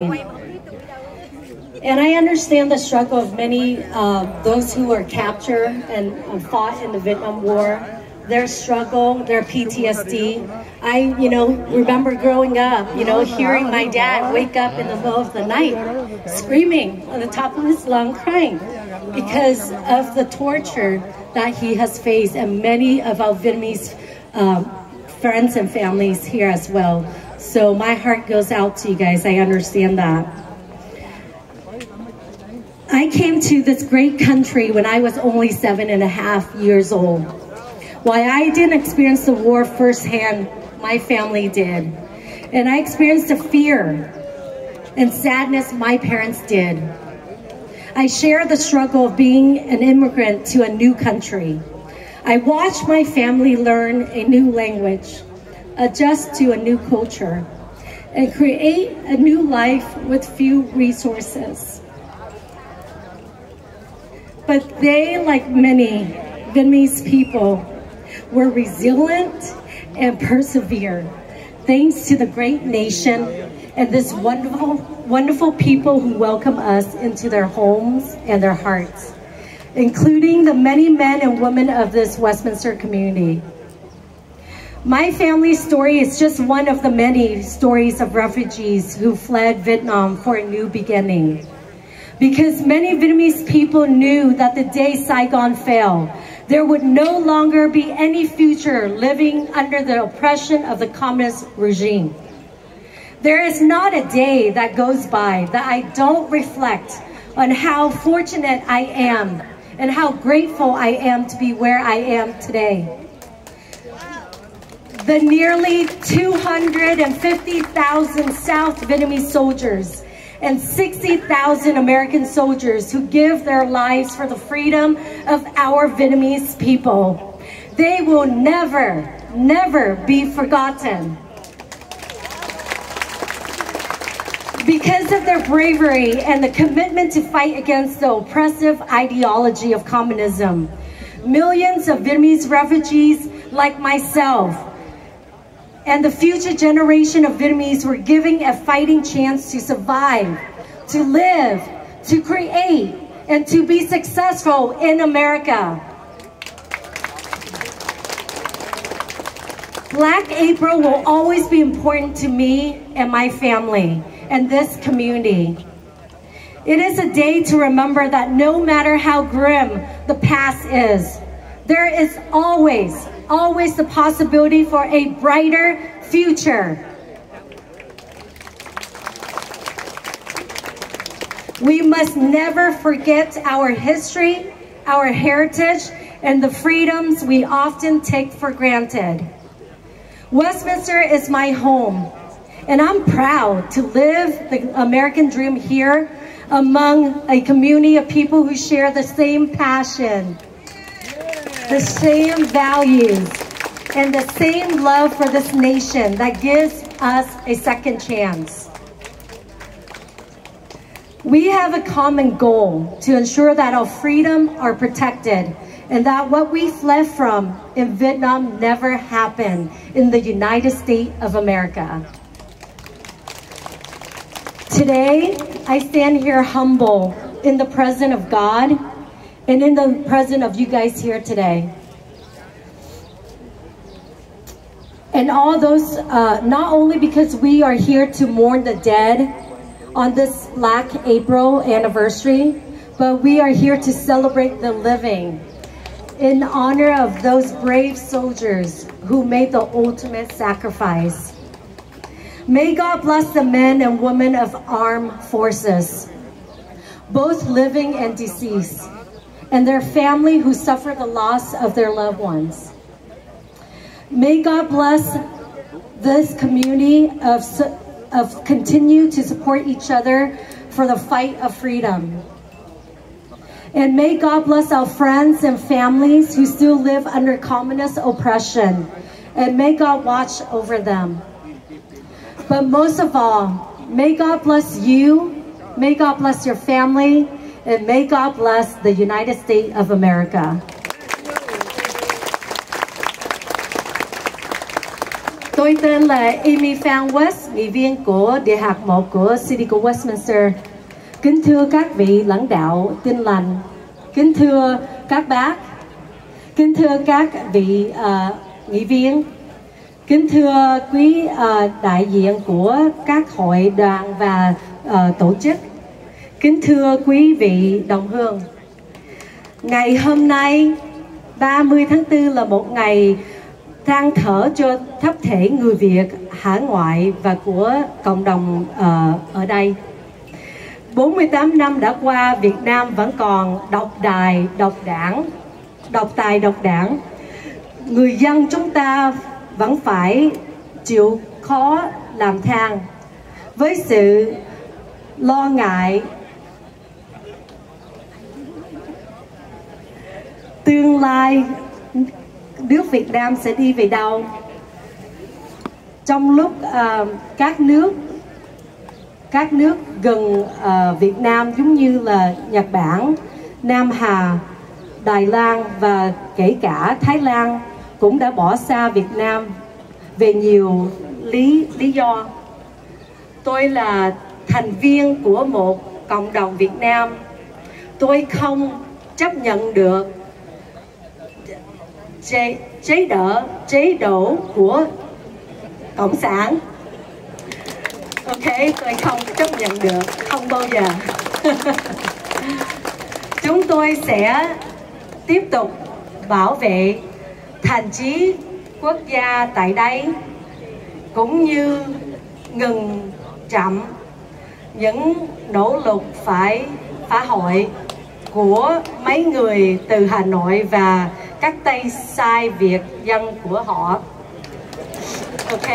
And I understand the struggle of many those who were captured and fought in the Vietnam War, their struggle, their PTSD. I, remember growing up, hearing my dad wake up in the middle of the night, screaming on the top of his lung, crying because of the torture that he has faced, and many of our Vietnamese friends and families here as well. So my heart goes out to you guys. I understand that. I came to this great country when I was only 7.5 years old. While I didn't experience the war firsthand, my family did. And I experienced the fear and sadness my parents did. I shared the struggle of being an immigrant to a new country. I watched my family learn a new language, adjust to a new culture, and create a new life with few resources. But they, like many Vietnamese people, were resilient and persevered, thanks to the great nation and this wonderful people who welcome us into their homes and their hearts, including the many men and women of this Westminster community. My family's story is just one of the many stories of refugees who fled Vietnam for a new beginning. Because many Vietnamese people knew that the day Saigon fell, there would no longer be any future living under the oppression of the communist regime. There is not a day that goes by that I don't reflect on how fortunate I am and how grateful I am to be where I am today. The nearly 250,000 South Vietnamese soldiers and 60,000 American soldiers who give their lives for the freedom of our Vietnamese people. They will never, never be forgotten. Because of their bravery and the commitment to fight against the oppressive ideology of communism, millions of Vietnamese refugees like myself and the future generation of Vietnamese were given a fighting chance to survive, to live, to create, and to be successful in America. Black April will always be important to me and my family and this community. It is a day to remember that no matter how grim the past is, there is always the possibility for a brighter future. We must never forget our history, our heritage, and the freedoms we often take for granted. Westminster is my home, and I'm proud to live the American dream here among a community of people who share the same passion, the same values, and the same love for this nation that gives us a second chance. We have a common goal to ensure that our freedom are protected and that what we fled from in Vietnam never happened in the United States of America. Today, I stand here humble in the presence of God and in the presence of you guys here today. And all those, not only because we are here to mourn the dead on this Black April anniversary, but we are here to celebrate the living in honor of those brave soldiers who made the ultimate sacrifice. May God bless the men and women of armed forces, both living and deceased, and their family who suffer the loss of their loved ones. May God bless this community of continue to support each other for the fight of freedom. And may God bless our friends and families who still live under communist oppression. And may God watch over them. But most of all, may God bless you, may God bless your family, and may God bless the United States of America. Tôi tên là Phan West, nghị viên của Đại học 1 của City của Westminster. Kính thưa các vị lãnh đạo tin lành, kính thưa các bác, kính thưa các vị nghị viên, kính thưa quý đại diện của các hội đoàn và tổ chức, kính thưa quý vị đồng hương. Ngày hôm nay 30 tháng 4 là một ngày than thở cho thấp thể người Việt hải ngoại và của cộng đồng ở đây. 48 năm đã qua, Việt Nam vẫn còn độc tài độc đảng. Người dân chúng ta vẫn phải chịu khó làm than với sự lo ngại tương lai nước Việt Nam sẽ đi về đâu. Trong lúc các nước gần Việt Nam giống như là Nhật Bản, Nam Hà, Đài Loan và kể cả Thái Lan cũng đã bỏ xa Việt Nam về nhiều lý do. Tôi là thành viên của một cộng đồng Việt Nam. Tôi không chấp nhận được chế độ của cộng sản. Ok, tôi không chấp nhận được, không bao giờ. Chúng tôi sẽ tiếp tục bảo vệ thành trí quốc gia tại đây, cũng như ngừng chậm những nỗ lực phải phá hoại của mấy người từ Hà Nội và các tay sai Việt dân của họ. Ok.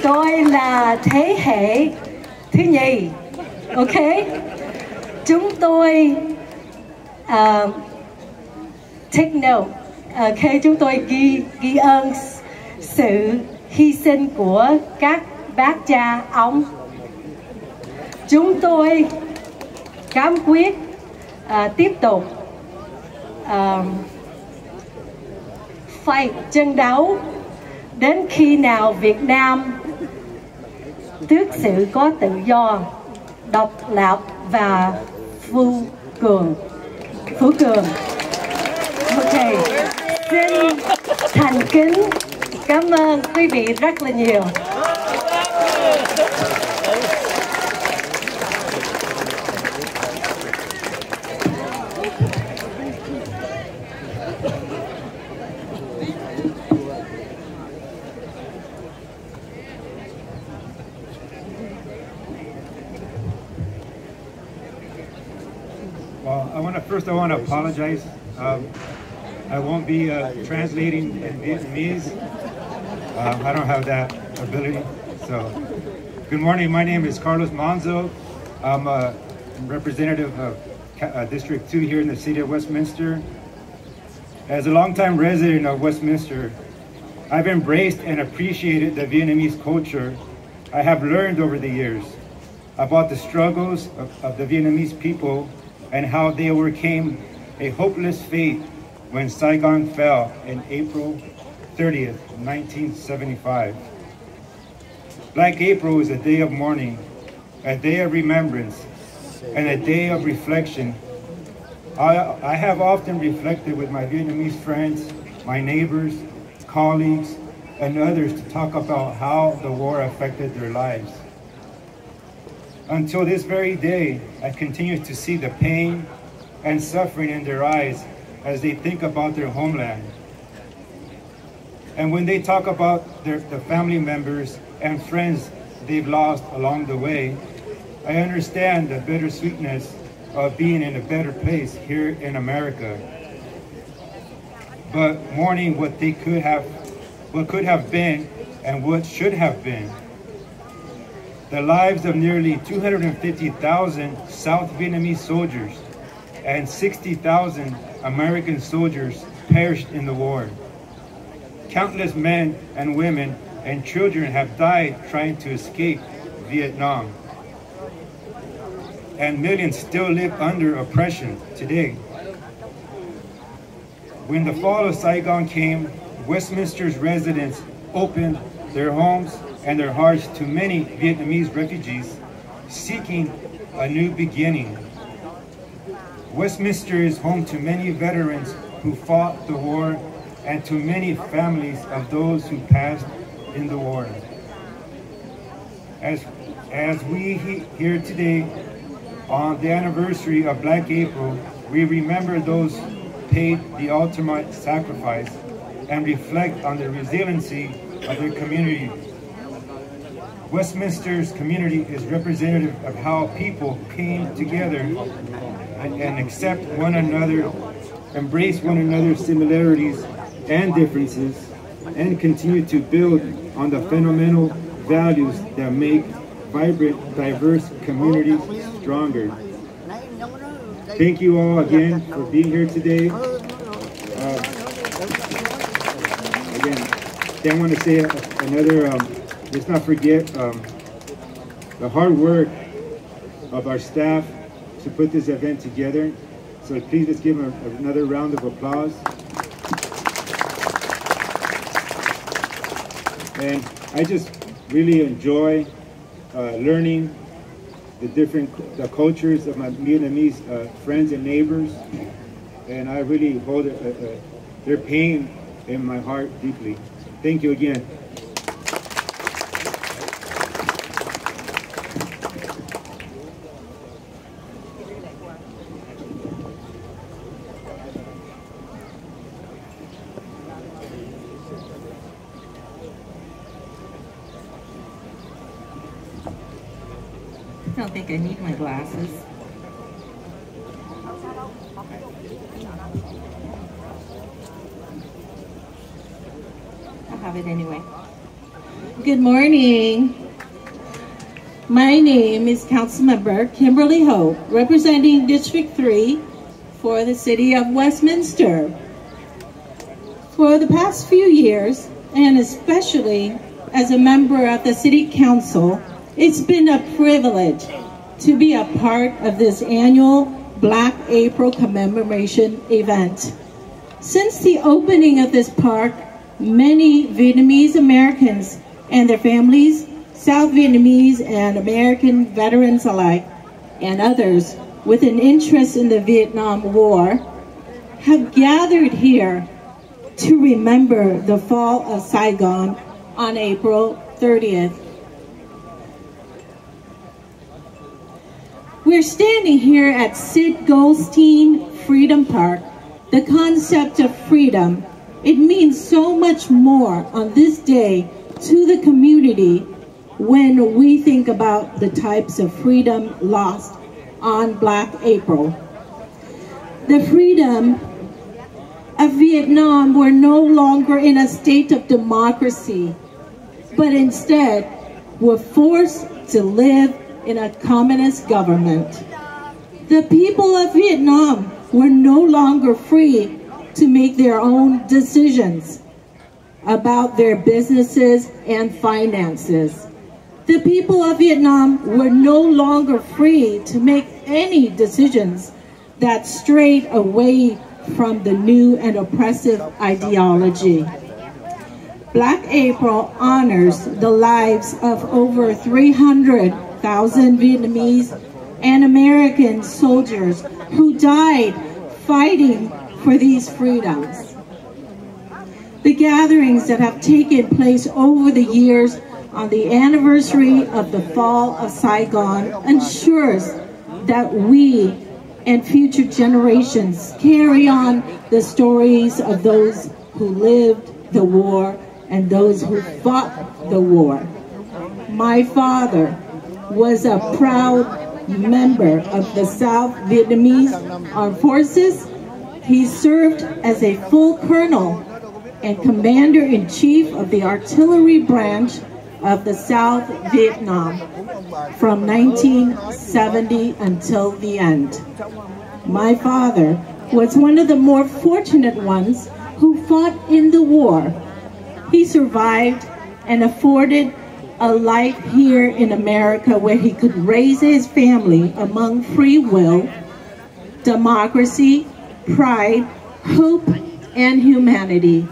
Tôi là thế hệ thứ nhì. Ok. Chúng tôi take note. Ok, chúng tôi ghi ơn sự hy sinh của các bác cha ông. Chúng tôi cam quyết tiếp tục tranh đấu đến khi nào Việt Nam thực sự có tự do, độc lập và phú cường. Ok, xin thành kính cảm ơn quý vị rất là nhiều. Well, first I want to apologize. I won't be translating in Vietnamese. I don't have that ability. So, good morning. My name is Carlos Monzo. I'm a representative of District 2 here in the city of Westminster. As a longtime resident of Westminster, I've embraced and appreciated the Vietnamese culture I have learned over the years about the struggles of the Vietnamese people and how they overcame a hopeless fate when Saigon fell in April 30th, 1975. Black April is a day of mourning, a day of remembrance, and a day of reflection. I have often reflected with my Vietnamese friends, my neighbors, colleagues, and others to talk about how the war affected their lives. Until this very day, I continue to see the pain and suffering in their eyes as they think about their homeland. And when they talk about the family members and friends they've lost along the way, I understand the bittersweetness of being in a better place here in America. But mourning what could have been and what should have been. The lives of nearly 250,000 South Vietnamese soldiers and 60,000 American soldiers perished in the war. Countless men and women and children have died trying to escape Vietnam. And millions still live under oppression today. When the fall of Saigon came, Westminster's residents opened their homes and their hearts to many Vietnamese refugees seeking a new beginning. Westminster is home to many veterans who fought the war and to many families of those who passed in the war. As we here today on the anniversary of Black April, we remember those paid the ultimate sacrifice and reflect on the resiliency of their community. Westminster's community is representative of how people came together and accept one another, embrace one another's similarities and differences, and continue to build on the fundamental values that make vibrant, diverse communities stronger. Thank you all again for being here today. Again, I want to say another, let's not forget the hard work of our staff to put this event together. So please let's give them another round of applause. And I just really enjoy learning the cultures of my Vietnamese friends and neighbors, and I really hold their pain in my heart deeply. Thank you again. I don't think I need my glasses. I'll have it anyway. Good morning. My name is Councilmember Kimberly Hope, representing District 3 for the City of Westminster. For the past few years, and especially as a member of the City Council, it's been a privilege to be a part of this annual Black April commemoration event. Since the opening of this park, many Vietnamese Americans and their families, South Vietnamese and American veterans alike, and others with an interest in the Vietnam War, have gathered here to remember the fall of Saigon on April 30th. We're standing here at Sid Goldstein Freedom Park. The concept of freedom, it means so much more on this day to the community when we think about the types of freedom lost on Black April. The freedom of Vietnam were no longer in a state of democracy, but instead were forced to live in a communist government. The people of Vietnam were no longer free to make their own decisions about their businesses and finances. The people of Vietnam were no longer free to make any decisions that strayed away from the new and oppressive ideology. Black April honors the lives of over 300,000 Vietnamese and American soldiers who died fighting for these freedoms. The gatherings that have taken place over the years on the anniversary of the fall of Saigon ensures that we and future generations carry on the stories of those who lived the war and those who fought the war. My father was a proud member of the South Vietnamese Armed Forces. He served as a full colonel and commander-in-chief of the artillery branch of the South Vietnam from 1970 until the end. My father was one of the more fortunate ones who fought in the war. He survived and afforded a life here in America where he could raise his family among free will, democracy, pride, hope, and humanity.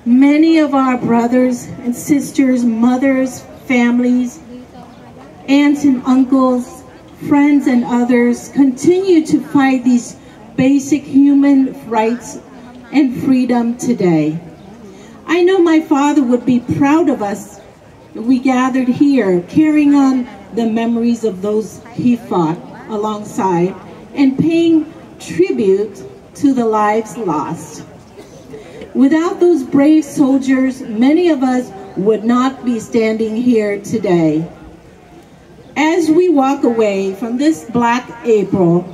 Many of our brothers and sisters, mothers, families, aunts and uncles, friends and others continue to fight these basic human rights and freedom today. I know my father would be proud of us if we gathered here, carrying on the memories of those he fought alongside and paying tribute to the lives lost. Without those brave soldiers, many of us would not be standing here today. As we walk away from this Black April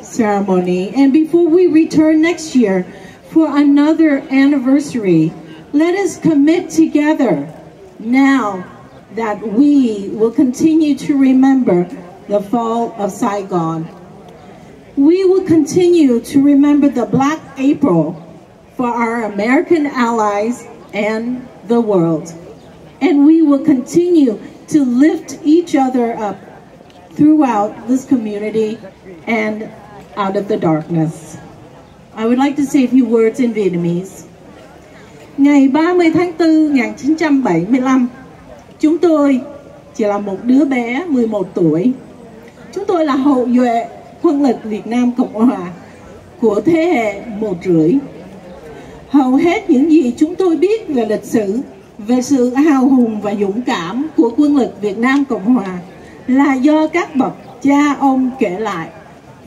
ceremony, and before we return next year for another anniversary, let us commit together now that we will continue to remember the fall of Saigon. We will continue to remember the Black April for our American allies and the world. And we will continue to lift each other up throughout this community and out of the darkness. I would like to say a few words in Vietnamese. Ngày 30 tháng 4 1975, chúng tôi chỉ là một đứa bé 11 tuổi. Chúng tôi là hậu duệ quân lực Việt Nam Cộng Hòa của thế hệ 1/2. Hầu hết những gì chúng tôi biết về lịch sử, về sự hào hùng và dũng cảm của quân lực Việt Nam Cộng Hòa là do các bậc cha ông kể lại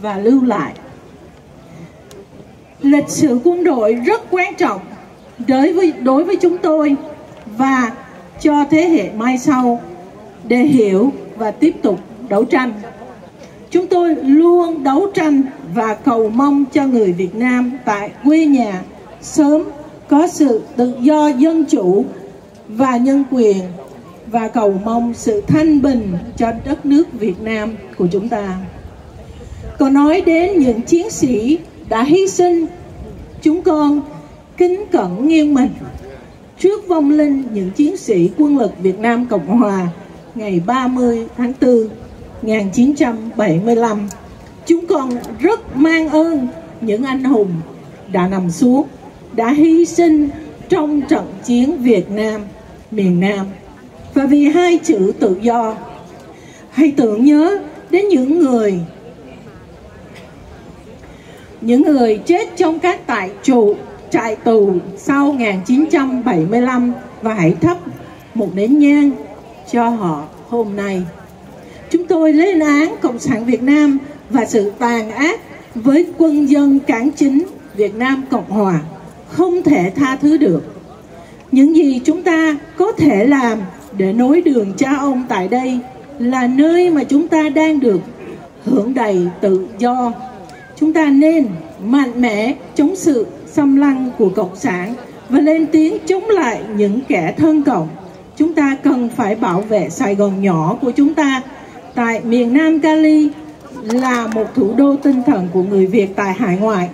và lưu lại. Lịch sử quân đội rất quan trọng đối với chúng tôi và cho thế hệ mai sau để hiểu và tiếp tục đấu tranh. Chúng tôi luôn đấu tranh và cầu mong cho người Việt Nam tại quê nhà sớm có sự tự do dân chủ và nhân quyền, và cầu mong sự thanh bình cho đất nước Việt Nam của chúng ta. Còn nói đến những chiến sĩ đã hy sinh, chúng con kính cẩn nghiêng mình trước vong linh những chiến sĩ quân lực Việt Nam Cộng Hòa ngày 30 tháng 4 1975. Chúng con rất mang ơn những anh hùng đã nằm xuống, đã hy sinh trong trận chiến Việt Nam miền Nam. Và vì hai chữ tự do, hãy tưởng nhớ đến những người chết trong các trại tù sau 1975 và hãy thắp một nén nhang cho họ hôm nay. Chúng tôi lên án Cộng sản Việt Nam và sự tàn ác với quân dân cán chính Việt Nam Cộng Hòa không thể tha thứ được. Những gì chúng ta có thể làm để nối đường cha ông tại đây là nơi mà chúng ta đang được hưởng đầy tự do. Chúng ta nên mạnh mẽ chống sự xâm lăng của Cộng sản và lên tiếng chống lại những kẻ thân cộng. Chúng ta cần phải bảo vệ Sài Gòn nhỏ của chúng ta tại miền Nam Cali là một thủ đô tinh thần của người Việt tại hải ngoại.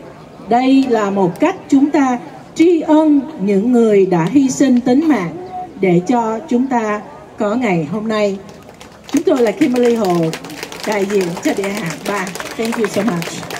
Đây là một cách chúng ta tri ân những người đã hy sinh tính mạng để cho chúng ta có ngày hôm nay. Chúng tôi là Kimberly Hồ, đại diện cho địa hạt 3. Thank you so much.